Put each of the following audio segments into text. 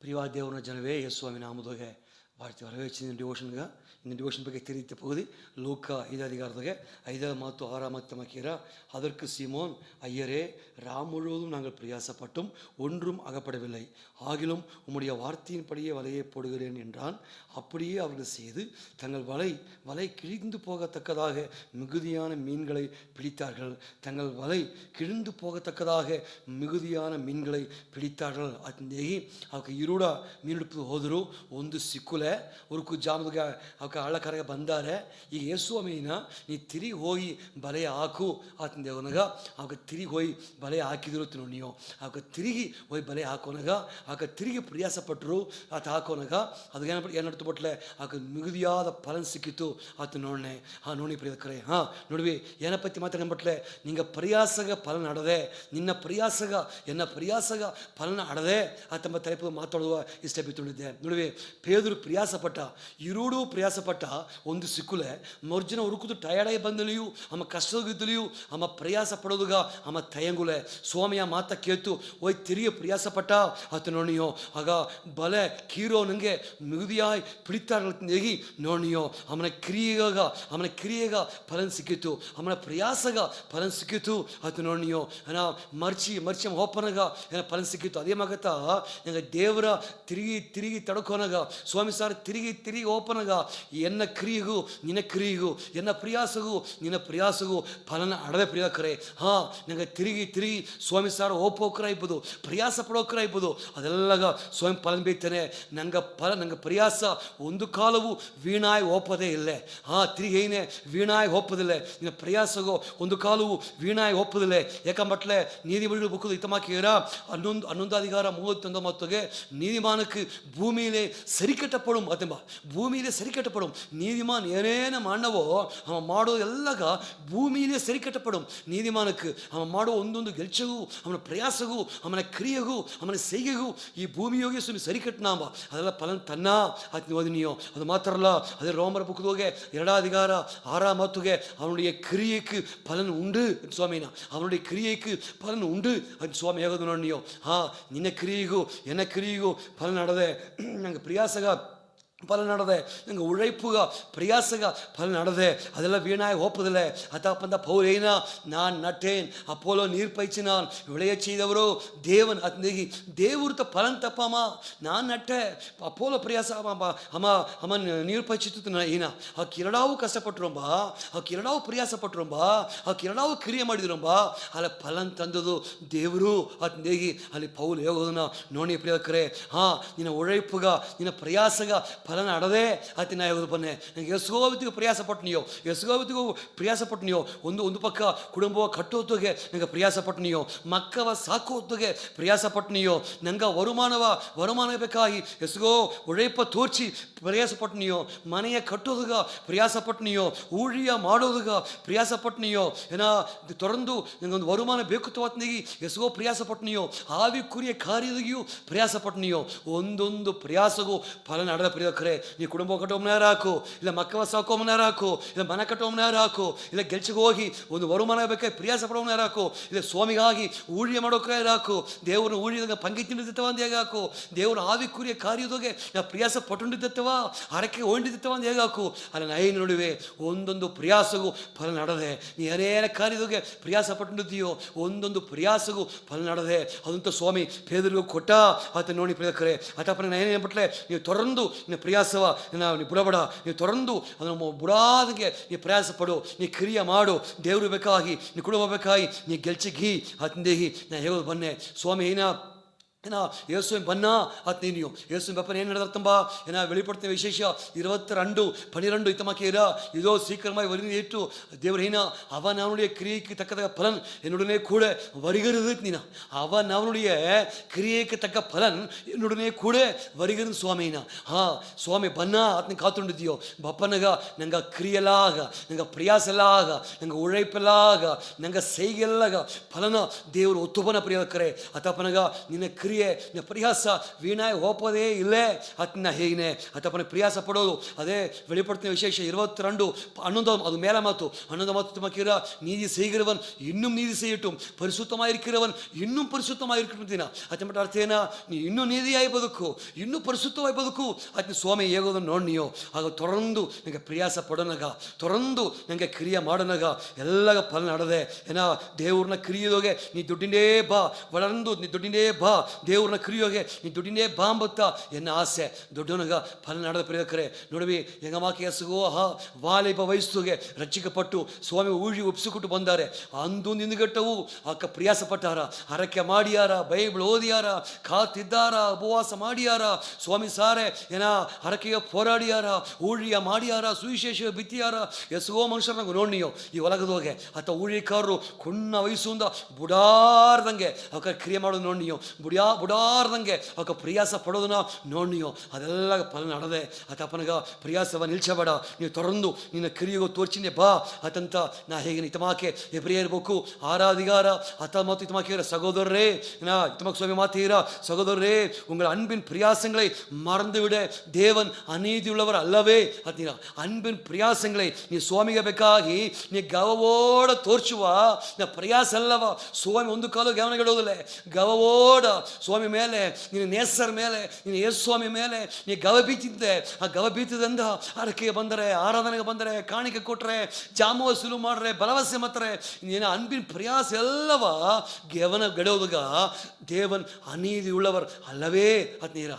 ಪ್ರಿಯವಾದ ದೇವರ ಜನವೇ ಯೇಸು ಸ್ವಾಮಿ ನಾಮದಾಗೆ ಭಾರತೀಯ ಹೊರವೇಚಿನ ಡಿವೋಷನ್ಗೆ ಇನ್ನು ಡಿವೋಷನ್ ಬಗ್ಗೆ ತಿರುಗಿತ ಪகுதி லூக்கா 5 அதிகாரத்துக்கு 5 ಮತ್ತು 6 ಮತ್ತು மக்கிரா அதற்கு சீமோன் ஐயரே ராம் முழுவதும் நாங்கள் பிரயாசப்பட்டும் ஒன்றும் அகப்படவில்லை ஆகிலும் உம்முடைய வார்த்தையின்படியே வலையை போடுகிறேன் என்றான். அப்படியே அவர்கள் செய்து தங்கள் வலை கிழிந்து போகத்தக்கதாக மிகுதியான மீன்களை பிடித்தார்கள். தங்கள் வலை கிழிந்து போಗತಕ್ಕதாக ಮಿಗುದಿಯಾನ ಮೀನುகளை பிடித்தார்கள். ಅಂದೇಹಿ ಅವಕ್ಕೆ ಇರುಡ ಮೀನುಡಿಪು ಹೋದರು, ಒಂದು ಸಿಕ್ಕುಲೆ ಉರುಕು ಜಾಮದಾಗ ಅವಕ್ಕೆ ಹಳ್ಳಕರೆಗೆ ಬಂದಾರೆ. ಈಗ ಯೇಸು ಮೀನ ನೀ ತಿರುಗಿ ಹೋಗಿ ಬಲೆ ಹಾಕು ಆತಂದೇವನಾಗ ಅವಕ್ಕೆ ತಿರುಗಿ ಹೋಗಿ ಬಲೆ ಹಾಕಿದ್ರು ನೀವು ಅವಕ್ಕೆ ತಿರುಗಿ ಹೋಗಿ ಬಲೆ ಹಾಕೋನಾಗ ಅವಕ್ಕೆ ತಿರುಗಿ ಪ್ರಯಾಸಪಟ್ಟರು ಆತ ಹಾಕೋನಾಗ ಅದಕ್ಕೆ ಏನು ಬಿಟ್ಲೆ ಆಕೆ ಮಿಗುದಿಯಾದ ಫಲನ್ ಸಿಕ್ಕಿತ್ತು ಆತ ನೋಡನೆ. ನೋಡಿ ಪ್ರಿಯಕರೇ, ನೋಡ್ವಿ ಏನಪ್ಪತ್ತಿ ಮಾತಾಡ್ಬಿಟ್ಲೆ ನಿಂಗೆ ಪ್ರಯಾಸಗ ಫಲನ ಅಡದೆ, ನಿನ್ನ ಪ್ರಯಾಸಗ ಎನ್ನ ಪ್ರಯಾಸಗ ಫಲನ ಅಡದೆ ಆತಂಬ ತಲೆಪು ಮಾತಾಡುವ ಇಷ್ಟ ಬಿತ್ತುಂಡಿದ್ದೆ. ನೋಡ್ವಿ ಪೇದರು ಪ್ರಯಾಸಪಟ್ಟ, ಇರುಡು ಪ್ರಯಾಸಪಟ್ಟ, ಒಂದು ಸಿಕ್ಕುಲೆ ಮೊರ್ಜನ ಉರುಕುದು ಟಯರ್ಡಾಗಿ ಬಂದಲಿಯೂ ಅಮ್ಮ ಕಷ್ಟದಿದ್ದಲಿಯೂ ಅಮ್ಮ ಪ್ರಯಾಸ ಪಡೋದುಗ ಅಮ್ಮ ತಯಂಗುಲೆ ಸ್ವಾಮಿಯ ಮಾತ ಕೇತು ಹೋಯ್ ತಿರುಗಿ ಪ್ರಯಾಸಪಟ್ಟ ಆತ ನೋಡಿಯೋ ಆಗ ಬಲೆ ಕೀರೋ ನಂಗೆ ಮಿಗುದಿಯಾಗಿ பிடித்தார்களுக்கு ನೋಡಿಯೋ ಅವನ ಕ್ರಿಯೆಗ ಫಲನ್ ಸಿಕ್ಕಿತು, ಅವನ ಪ್ರಯಾಸಗ ಫಲನ್ ಸಿಕ್ಕಿತು ಆತ ನೋಡಿಯೋ ಏನ ಮರ್ಚಿ ಹೋಪನಗ ಏನ ಫಲನ್ ಸಿಕ್ಕಿತು. ಅದೇ ಮಗತ್ತ ನಂಗೆ ದೇವರ ತಿರುಗಿ ತಡ್ಕೊನಗ ಸ್ವಾಮಿ ಸಾರ್ ತಿರುಗಿ ಓಪನಗ ಎನ್ನ ಕ್ರಿಯೆಗೂ ನಿನ್ನ ಕ್ರಿಯೆಗೂ ಎನ್ನ ಪ್ರಯಾಸಗೂ ನಿನ್ನ ಪ್ರಯಾಸಗೂ ಫಲನ ಅಡದೆ ಪ್ರಿಯಕರೇ. ನಂಗೆ ತಿರುಗಿ ಸ್ವಾಮಿ ಸಾರ್ ಓಪೋಕರಾಯ್ಬೋದು, ಪ್ರಯಾಸ ಪಡೋಕರಾಯ್ಬೋದು, ಅದೆಲ್ಲಾಗ ಸ್ವಾಮಿ ಫಲನ್ ಬೇಯ್ತಾನೆ. ನಂಗೆ ಪ್ರಯಾಸ ಒಂದು ಕಾಲವು ವೀಣಾಯಿ ಹೋಪದೇ ಇಲ್ಲೇ. ತಿರುಗೇನೆ ವೀಣಾಯಿ ಹೋಪದಿಲ್ಲ, ನಿನ್ನ ಪ್ರಯಾಸಗೋ ಒಂದು ಕಾಲವು ವೀಣಾಯಿ ಹೋಪದಿಲ್ಲ. ಯಾಕಂಬಟ್ಲೆ ನೀதிமொழிகள் புக்கு இத்தமாக்கிற 11 அதிகாரம் 39 நீதிமானுக்கு பூமியிலே சரி கட்டப்படும் ಅದಂಬ ಭೂಮಿயிலே ಸರಿ ಕಟ್ಟಪடும். ನೀதிமான் ಏನೇನು ಮಾಡವೋ ಅವ ಮಾಡೋ ಎಲ್ಲಗ ಭೂಮಿயிலே ಸರಿ ಕಟ್ಟಪடும். ನೀதிமானுக்கு ಅವನು ಮಾಡೋ ಒಂದೊಂದು ಗೆಲ್ಚಗೂ ಅವನ ಪ್ರಯಾಸಗೂ ಅವನ ಕ್ರಿಯೆಗೂ ಅವನ செய்கைಗೂ ಈ ಭೂಮಿಯೋಗಿ ಸುಮ್ಮನೆ ಸರಿ ಕಟ್ಟನಾಂಬ ಅದೆಲ್ಲ ಫಲನ್ ತನ್ನ ಆತ್ಮ ಓದಿನಿಯೋ. ಅದು ಮಾತ್ರ ಅಲ್ಲ, ಅದೇ ರೋಮರ ಬುಕ್ದೋಗೆ 2 அதிகார 6 மத்துಗೆ அவனுடைய கிரியைக்கு பலன் உண்டு சுவாமிನ, அவனுடைய கிரியைக்கு பலன் ಉಂಡು ಅದು ಸ್ವಾಮಿ ಹೇಗೋದು ನೋಡಿಯೋ. ನಿನ್ನ ಕ್ರಿಯೆಗೂ ಎನ್ನ ಕ್ರಿಯೆಗೂ ಫಲ ನಡೆದೆ, ನಂಗೆ ಪ್ರಯಾಸಗ ಫಲ ನಡೆದೆ, ನಂಗೆ ಉழைப்புಗ ಪ್ರಯಾಸಗ ಫಲ ನಡೆದೆ, ಅದೆಲ್ಲ ವೀಣಾಗಿ ಹೋಪದಿಲ್ಲ. ಅತಪ್ಪಂದ ಪೌಲೇನ ನಾನು ನಟ್ಟೇನ್ அப்போலோ நீர் பயிற்சினான் விளைய செய்தவரோ தேவன் அந்தகி தேவருத்த பலன் தப்பாமா நான் நட்ட அப்போலோ பிரயாಸ ಅಮ್ಮ ನೀರು ಪಯಿಸಿತ್ತು ಈನ ಆ ಕಿರಡಾವು ಕಷ್ಟಪಟ್ಟರುಂಬ, ಆ ಕಿರಡಾವು ಪ್ರಯಾಸ ಪಟ್ಟರುಂಬ, ಆ ಕಿರಡಾವು ಕ್ರಿಯೆ ಮಾಡಿದ್ರಂಬ, ಅಲ್ಲಿ ಫಲನ್ ತಂದದು ದೇವರು ಅತ್ನೇಗಿ ಅಲ್ಲಿ ಪೌಲ್ ಹೇಗೋದನ್ನ ನೋಡಿ ಪ್ರಿಯಕರೇ. ನಿನ್ನ ಉழைப்புಗ ನಿನ್ನ ಪ್ರಯಾಸಗ ಫಲನ ಅಡದೆ ಆತಿ ನಾ ಹೇಗೋದು ಬನ್ನೆ. ನಂಗೆ ಎಸ್ಗೋವಿತಿಗೂ ಪ್ರಯಾಸಪಟ್ಟನಿಯೋ, ಎಸ್ಗೋವಿತಿಗೂ ಪ್ರಯಾಸಪಟ್ಟನಿಯೋ, ಒಂದು ಪಕ್ಕ ಕುಟುಂಬವ ಕಟ್ಟೋತ್ತಿಗೆ ನಂಗೆ ಪ್ರಯಾಸಪಟ್ಟನಿಯೋ, ಮಕ್ಕವ ಸಾಕೋತ್ತಿಗೆ ಪ್ರಯಾಸಪಟ್ಟನಿಯೋ, ನಂಗೆ ವರುಮಾನ ಬೇಕಾಗಿ ಎಸ್ಗೋ ಉழைಪ ತೋರ್ಚಿ ಪ್ರಯಾಸಪಟ್ಟನಿಯೋ, ಮನೆಯ ಕಟ್ಟೋದುಗ ಪ್ರಯಾಸಪಟ್ಟನಿಯೋ, ಊழிಯ ಮಾಡೋದುಗ ಪ್ರಯಾಸಪಟ್ಟನಿಯೋ, ತೊರಂದು ನಂಗೊಂದು ವರುಮಾನ ಬೇಕು ತವತ್ನಿಗೆ ಎಸ್ಗೋ ಪ್ರಯಾಸಪಟ್ಟನಿಯೋ, ಆವಿಕುರಿಯ ಕಾರ್ಯದಿಗೂ ಪ್ರಯಾಸಪಟ್ಟನಿಯೋ. ಒಂದೊಂದು ಪ್ರಯಾಸಗೂ ಫಲ ನಡೆದ ಪ್ರಿಯಕರೇ. ನೀ ಕುಟುಂಬ ಕಟ್ಟೋಮನಾರ ಹಾಕು, ಇಲ್ಲ ಮಕ್ಕಳ ಸಾಕೋಮನಾರ ಹಾಕು, ಇಲ್ಲ ಮನೆ ಕಟ್ಟೋಮನಾರ ಹಾಕು, ಇಲ್ಲ ಗೆಲ್ಚಿಗೆ ಹೋಗಿ ಒಂದು ವರುಮಾನ ಬೇಕಾಗಿ ಪ್ರಯಾಸ ಪಡೋಮನಾರ ಹಾಕು, ಇಲ್ಲ ಸ್ವಾಮಿಗಾಗಿ ಊழிಯ ಮಾಡೋಕ್ರಾರ ಹಾಕು, ದೇವರ ಊழிಯದಾಗ ಪಂಗಿ ತಿಂಡಿದ್ದವ ಅಂತ ಹೇಗೆ ಹಾಕು, ದೇವರ ಆವಿಕುರಿಯ ಕಾರ್ಯದೋಗೆ ನಾ ಪ್ರಯಾಸ ಪಟ್ಟುಂಡಿದ್ದವ ಹರಕೆ ಹೊಂಡಿದ್ದವ ಅಂತ ಹೇಗೆ ಹಾಕು. ಅಲ್ಲ ನೈ ನೋಡುವೆ ಒಂದೊಂದು ಪ್ರಯಾಸಗೂ ಫಲ ನಡೆದೆ. ನೀ ಏನೇನ ಕಾರ್ಯದೋಗೆ ಪ್ರಯಾಸ ಪಟ್ಟುಂಡಿದ್ದೀಯೋ ಒಂದೊಂದು ಪ್ರಯಾಸಗೂ ಫಲ ನಡೆದೆ. ಅದಂತ ಸ್ವಾಮಿ ಪೇದರಿಗೂ ಕೊಟ್ಟ ಆತ ನೋಡಿ ಪ್ರಿಯಕರೇ. ಆತಪ್ಪನ ನಾ ಏನೇನು ಬಿಟ್ಲೆ ನೀವು ತೊರಂದು ನಿನ್ನ ಪ್ರಯಾಸವ ನೀ ಬುಡಬಡ, ನೀವು ತೊರಂದು ಅದನ್ನು ಬುಡಾದಂಗೆ ನೀ ಪ್ರಯಾಸ ಪಡು, ನೀ ಕ್ರಿಯೆ ಮಾಡು, ದೇವರು ಬೇಕಾಗಿ ನೀ ಕುಟುಂಬ ಬೇಕಾಗಿ ನೀ ಗೆಲ್ಚಿಗಿ ಅತ್ತಂದೇಹಿ ನಾ ಹೇಳೋದು ಬನ್ನೆ ಸ್ವಾಮಿ ಯೇಸುವಿನ ಬನ್ನ ಆತ್ ನೀನಿಯೋ. ಯೇಸುವಿನ ಬಪ್ಪನ ಏನು ನಡೆದತ್ತಂಬ வெளிப்படுத்தின விசேஷம் 22:12 இத்தமாக்கிற இதோ சீக்கிரமாய் வருகிட்டு தேவரேனா அவன் அவனுடைய கிரியைக்கு தக்கதாக பலன் என்னுடனே கூட வருகிறது. நீனா அவன் அவனுடைய கிரியைக்கு தக்க பலன் என்னுடனே கூட வருகிறது சுவாமினா. சுவாமಿ ಬನ್ನ ಆತನ ಕಾತುಂಡಿದ್ಯೋ ಬಪ್ಪನಗ ನಂಗೆ ಕ್ರಿಯಲಾಗ ನಂಗೆ ಪ್ರಯಾಸಲಾಗ ನಂಗೆ ಉழைಪಲಾಗ ನಂಗೆ ಸೈಗೆಲ್ಲಾಗ ಫಲನ ದೇವರು ಒತ್ತುಬನ ಪ್ರಿಯಕರೇ. ಅತಪ್ಪನಗ ನಿನ್ನ ಕ್ರಿಯೆ ಪ್ರಯಾಸ ವೀಣಾಯ ಹೋಪದೇ ಇಲ್ಲೇ ಅತ್ನ ಹೇಗೆ ಅತಪ್ಪನ ಪ್ರಯಾಸ ಪಡೋದು. ಅದೇ வெளிப்படுத்தின விசேஷம் 22:11 அது மேல மாத்து 11 மாத்து துமக்கிற நீதி செய்கிறவன் இன்னும் நீதி செய்யட்டும், பரிசுத்தமாக இருக்கிறவன் இன்னும் பரிசுத்தமாக இருக்கட்டும் ದಿನ ಅತಂಬಟ ಅರ್ಥ ಏನ, ನೀ ಇನ್ನೂ ನೀತಿಯಾಗಿ ಬದುಕು, ಇನ್ನೂ ಪರಿಶುದ್ಧವಾಗಿ ಬದುಕು. ಅದ್ನ ಸ್ವಾಮಿ ಹೇಗೋದನ್ನು ನೋಡ್ನಿಯೋ ಆಗ ತೊರಂದು ನನಗೆ ಪ್ರಯಾಸ ಪಡೋನಾಗ, ತೊರಂದು ನನಗೆ ಕ್ರಿಯೆ ಮಾಡೋನಾಗ ಎಲ್ಲಗ ಫಲ ನಡೆದೆ ಏನ. ದೇವ್ರನ್ನ ಕ್ರಿಯೆದೋಗೆ ನೀ ದುಡ್ಡಿಂಡೇ ಬಾ, ಒಳಂದು ನೀ ದುಡ್ಡಿಂಡೇ ಬಾ, ದೇವ್ರನ್ನ ಕ್ರಿಯೋಗೆ ನೀ ದುಡ್ಡಿಂಡೇ ಬಾ ಅಂಬತ್ತ ಎನ್ನ ಆಸೆ ದೊಡ್ಡವನಾಗ ಫಲ ನಡೆದ ಪ್ರಿಯಕರೇ. ನೋಡುವಿ ಎಂಗಮಾಕೆ ಎಸಗೋ ವಾಲಿಬ ವಯಸ್ಸುಗೆ ರಚಿಕಪಟ್ಟು ಸ್ವಾಮಿ ಊಳಿ ಒಪ್ಪಿಸಿಕೊಟ್ಟು ಬಂದಾರೆ. ಅಂದು ನಿಂದುಗಟ್ಟವು ಆಕ ಪ್ರಯಾಸ ಪಟ್ಟಾರ, ಹರಕೆ ಮಾಡಿಯಾರ, ಬೈಬಲ್ ಓದಿಯಾರ, ಕಾತಿದ್ದಾರ, ಉಪವಾಸ ಮಾಡಿಯಾರ, ಸ್ವಾಮಿ ಸಾರೆ ಏನ ಹರಕೆಯ ಹೋರಾಡಿಯಾರ, ಊಳಿಯ ಮಾಡಿಯಾರ, ಸುವಿಶೇಷ ಬಿತ್ತಿಯಾರ. ಎಸಗೋ ಮನುಷ್ಯರಾಗ ನೋಡ್ನಿಯೋ ಈ ಒಲಗದೋಗೆ ಆತ ಊಳಿಕಾರರು ಕೊಣ್ಣ ವಯಸ್ಸುಂದ ಬುಡಾರ್ದಂಗೆ ಅವಕ ಕ್ರಿಯೆ ಮಾಡೋದು ನೋಡ್ನಿಯೋ, ಬುಡಾರ್ದಂಗೆ ಅವಕ ಪ್ರಯಾಸ ಪಡೋದನ್ನ ನೋಡ್ನಿಯೋ ಅದೆಲ್ಲ ಫಲ ನಡೆದೆ. ಆತಪ್ಪನಗ ಪ್ರಯಾಸವ ನಿಲ್ಸಬೇಡ, ನೀವು ತೊರಂದು ನಿನ್ನ ಕ್ರಿಯೆಗೂ ತೋರ್ಚಿನೇ ಬಾ ಅತಂತ ನಾ ಹೇಗೆ ಇತಮಾಕೆ ಎಬ್ರಿಯರ್ಬೇಕು ஆராதிகாரா அத்தா மாத்து இத்தமாக்கிற சகோதரரே இத்தமாக்கு சுவாமி மாத்தீரா சகோதரரே உங்கள் அன்பின் பிரயாசங்களை மறந்துவிட தேவன் அநீதியுள்ளவர் அல்லவே அத்தீரா. அன்பின் பிரயாசங்களை நீ ಸ್ವಾಮಿಗೆ ಬೇಕಾಗಿ ನೀ ಗವವೋಡ ತೋರ್ಚುವ ನಾ ಪ್ರಯಾಸ ಅಲ್ಲವ. ಸ್ವಾಮಿ ಒಂದು ಕಾಲು ಗಮನಗಿಡೋದಿಲ್ಲ, ಗವವೋಡ ಸ್ವಾಮಿ ಮೇಲೆ ನಿನ್ನ ನೇಸರ ಮೇಲೆ ನಿನ್ನ ಯೇಸು ಸ್ವಾಮಿ ಮೇಲೆ ನೀ ಗವ ಬೀತಿದ್ದೆ. ಆ ಗವ ಬೀತಿದಂದ ಅರಕೆಗೆ ಬಂದರೆ, ಆರಾಧನೆಗೆ ಬಂದರೆ, ಕಾಣಿಕೆ ಕೊಟ್ಟರೆ, ಜಾಮುವ ಸುಲು ಮಾಡ್ರೆ, ಭರವಸೆ ಮಾತ್ರೆ ನೀನು ಅನ್ಬಿನ ಪ್ರಯಾಸ ಎಲ್ಲವ ಗವನ ಗಡೋದಾಗ ದೇವನ್ ಅನೀತಿ ಉಳ್ಳವರ್ ಅಲ್ಲವೇ ಅತ್ನೀರ.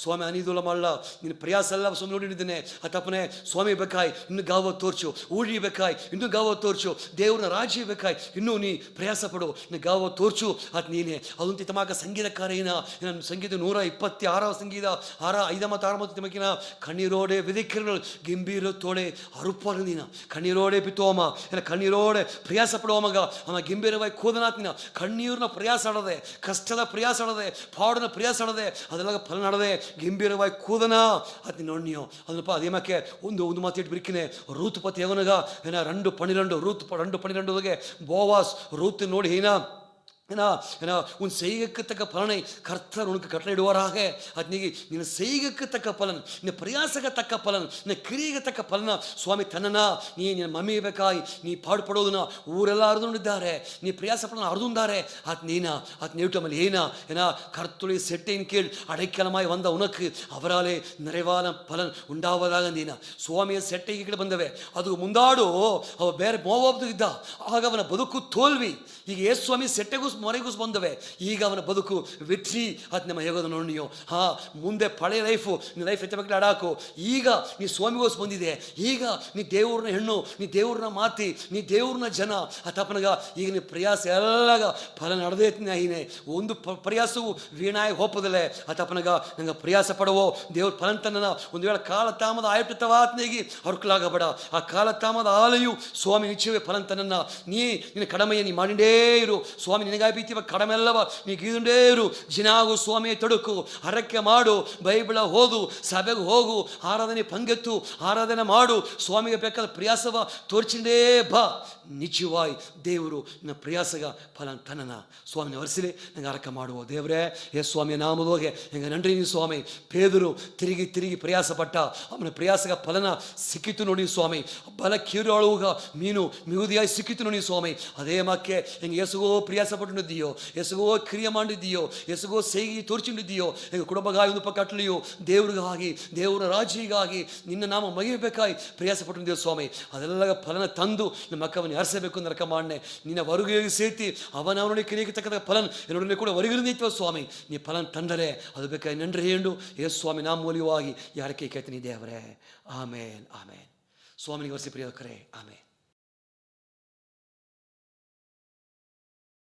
ಸ್ವಾಮಿ ಅನೀತಿ ಉಳ್ಳ ಮಾಡಲ್ಲ, ನಿನ್ನ ಪ್ರಯಾಸ ಎಲ್ಲ ಸ್ವಾಮಿ ನೋಡಿದ್ದೇನೆ. ಅತಪ್ಪನೆ ಸ್ವಾಮಿ ಬೇಕಾಯ್ ಇನ್ನು ಗಾವ ತೋರ್ಚು, ಊಳಿ ಬೇಕಾಯ್ ಇನ್ನು ಗಾವ ತೋರ್ಚು, ದೇವ್ರನ್ನ ರಾಜ್ಯ ಬೇಕಾಯ್ ಇನ್ನೂ ನೀ ಪ್ರಯಾಸ ಪಡು, ನೀನು ಗಾವ ತೋರ್ಚು ಅತ್ ನೀನೆ. ಅದಂತ ತಮಾಕ ಸಂಗೀತಕಾರ ಏನ ನನ್ನ ಸಂಗೀತ 126 ಸಂಗೀತ 5 ತಮಕಿನ ಕಣ್ಣೀರೋಡೆ ವಿಧಿಕಿರಗಳು ಗಿಂಬೀರತ್ತೋಡೆ ಅರುಪರದಿನ ಕಣ್ಣೀರೋಡೆ ಪಿತ್ತೋಮ ಏನ ಕಣ್ಣೀರೋಡೆ ಪ್ರಯಾಸ ಪಡುವಮಗ ಅವ ಗಿಂಬೀರವಾಗಿ ಕೋದನಾತ್ನಿನ ಕಣ್ಣೀರನ್ನ ಪ್ರಯಾಸ ಆಡದೆ, ಕಷ್ಟದ ಪ್ರಯಾಸ ಆಡದೆ, ಪಾಡನ ಪ್ರಯಾಸ ಆಡದೆ ಅದೆಲ್ಲ ಫಲ ನಡೆದೆ ಗಿಂಬೀರವಾಗಿ ಕೂದನ ಅತ್ ನೋಡ್ನಿಯೋ ಅದನ್ನಪ್ಪ ಅದೇಮಕ್ಕೆ ಒಂದು ಮಾತಿಟ್ಟು ಬಿರಿಕಿನೆ ರೂತುಪತಿ ಅವನಗ ಏನ 2:12 போவாஸ் ரூத்து நோடி ஏன்னா உன் செய்கைக்குத்தக்க பலனை கர்த்தர் உனக்கு கட்டளையிடுவாராக. அன்னைக்கு நீ செய்கைக்குத்தக்க பலன், இந்த பிரயாசಕ್ಕೆ பலன், இந்த ಕ್ರಿಯೆಗೆ ಪಲನ ಸ್ವಾಮಿ ತನ್ನನ ನೀ ನಿನ್ನ ಮಮ್ಮಿ ಬೇಕಾಯಿ ನೀ ಪಾಡುಪಡೋದನ್ನ ಊರೆಲ್ಲ ಅರ್ದುಕೊಂಡಿದ್ದಾರೆ, ನೀ ಪ್ರಯಾಸ ಪಡೋನ ಅರ್ದುಂದಾರೆ ಅತ್ ನೀನ ಅತ್ ನೀಟಮಲ್ಲಿ ಏನ கர்த்துடைய செட்டையின் கீழ் அடைக்கலமாய் வந்த உனக்கு அவராலே நிறைவான பலன் உண்டாவதாக ನೀನ ಸ್ವಾಮಿಯ ಸೆಟ್ಟೆಗೆ ಕೀಳು ಬಂದವೆ. ಅದು ಮುಂದಾಡು ಅವ ಬೇರೆ ಮೋವಾಬ್ದು ಇದ್ದ, ಆಗ ಅವನ ಬದುಕು ತೋಲ್ವಿ. ಈಗ ಯೇಸು ಸ್ವಾಮಿ ಸೆಟ್ಟೆಗೂ ಮೊರೆಗೂ ಬಂದವೆ, ಈಗ ಅವನ ಬದುಕು ವಿಟ್ರಿ ಅದು ನಮ್ಮ ಹೇಗೋದು ನೋಡಿಯೋ. ಮುಂದೆ ಪಳೆಯ ಲೈಫು ನಿನ್ನ ಲೈಫ್ ಎತ್ತಬೇಕು ಅಡಾಕು. ಈಗ ನೀ ಸ್ವಾಮಿಗೋಸ್ ಬಂದಿದೆ, ಈಗ ನೀ ದೇವ್ರನ್ನ ಹೆಣ್ಣು, ನೀ ದೇವ್ರನ್ನ ಮಾತಿ, ನೀ ದೇವ್ರನ್ನ ಜನ ಅತಪ್ಪನಗ ಈಗ ನೀ ಪ್ರಯಾಸ ಎಲ್ಲಗ ಫಲ ನಡೆದೇನೆ. ಒಂದು ಪ್ರಯಾಸವು ವೀಣಾಯಿ ಹೋಪದಲ್ಲೇ ಅತಪ್ಪನಗ ನಂಗೆ ಪ್ರಯಾಸ ಪಡವೋ ದೇವ್ರ ಫಲಂತನ ಒಂದು ವೇಳೆ ಕಾಲ ತಾಮದ ಆಯ್ತವಾತ್ನೇಗಿ ಹೊರಕಲಾಗಬೇಡ. ಆ ಕಾಲ ತಾಮದ ಆಲೆಯು ಸ್ವಾಮಿ ನಿಶ್ಚಯವೇ ಫಲಂತನನ್ನ ನಿನ್ನ ಕಡಮೆಯ ನೀ ಮಾಡಿಂಡೇ ಇರು. ಸ್ವಾಮಿ ನಿನಗಾಗಿ ಬೀತಿವ ಕಡಮೆಲ್ಲವ ನೀ ಗೀದುಂಡೇ ಇರು. ಜಿನಾಗು ಸ್ವಾಮಿಯ ತೊಡಕು, ಹರಕೆ ಮಾಡು, ಬೈಬಳ ಓದು, ಸಭೆಗೆ ಹೋಗು, ಆರಾಧನೆ ಪಂಗೆತ್ತು, ಆರಾಧನೆ ಮಾಡು, ಸ್ವಾಮಿಗೆ ಬೇಕಾದ ಪ್ರಯಾಸವ ತೋರ್ಚಿಂಡೇ ಬಾ. ನಿಜವಾಯ್ ದೇವರು ನಿನ್ನ ಪ್ರಯಾಸಗ ಫಲ ತನ್ನನ ಸ್ವಾಮಿನ ವರಿಸಲಿ ನಂಗೆ ಅರಕ ಮಾಡುವ ದೇವರೇ. ಏ ಸ್ವಾಮಿಯ ನಾಮದೋಗೆ ಹೆಂಗೆ ನನ್ರಿ ನೀ ಸ್ವಾಮಿ. ಪೇದರು ತಿರುಗಿ ಪ್ರಯಾಸ ಪಟ್ಟ, ಅವನ ಪ್ರಯಾಸಗ ಫಲನ ಸಿಕ್ಕಿತು ನೋಡಿ ಸ್ವಾಮಿ. ಬಲ ಕೀರುವಾಗ ಮೀನು ಮಿಗುದಿಯಾಗಿ ಸಿಕ್ಕಿತು ನೋಡಿ ಸ್ವಾಮಿ. ಅದೇ ಮಕ್ಕೆ ಹೆಂಗೆ ಎಸಗೋ ಪ್ರಯಾಸ ಪಟ್ಟಿದ್ದೀಯೋ, ಎಸಗೋ ಕ್ರಿಯೆ ಮಾಡಿದ್ದೀಯೋ, ಎಸಗೋ ಸೇಗಿ ತೋರ್ಚಿಕೊಂಡಿದ್ದೀಯೋ, ಹೆಂಗೆ ಕುಟುಂಬಗಾಗಿ ಒಂದು ಪಕ್ಕ ಕಟ್ಟಲಿಯೋ ದೇವ್ರಿಗಾಗಿ, ದೇವರ ರಾಜ್ಯಗಾಗಿ ನಿನ್ನ ನಾಮ ಮಗಿಬೇಕಾಗಿ ಪ್ರಯಾಸ ಪಟ್ಟಿದ್ದೀಯೋ ಸ್ವಾಮಿ. ಅದೆಲ್ಲ ಫಲನ ತಂದು ನಮ್ಮ ಅಕ್ಕವನ್ನ ಹರಿಸಬೇಕು ನರಕ ಮಾಡನೆ ನಿನ್ನ ಹೊರಗೆ ಸೇರ್ತಿ ಅವನವನಿಗೆ ಕ್ರಿಯೆಗೆ ತಕ್ಕದ ಫಲನ್ ಎಲ್ಲರನ್ನೇ ಕೂಡ ಹೊರಗಿರುತ್ತವ ಸ್ವಾಮಿ. ನೀ ಫಲನ್ ತಂದರೆ ಅದು ಬೇಕಾಗಿ ನನ್ರಿ ಹೇಳು. ಯೇಸು ಸ್ವಾಮಿ ನಾ ಮೂಲವಾಗಿ ಯಾರಕ್ಕೆ ಕೇಳ್ತೀನಿ ದೇವರೇ. ಆಮೇನ್ ಆಮೇನ್. ಸ್ವಾಮಿನಿಗೆ ವರ್ಷಿ ಪ್ರಿಯಕರೇ ಆಮೇನ್.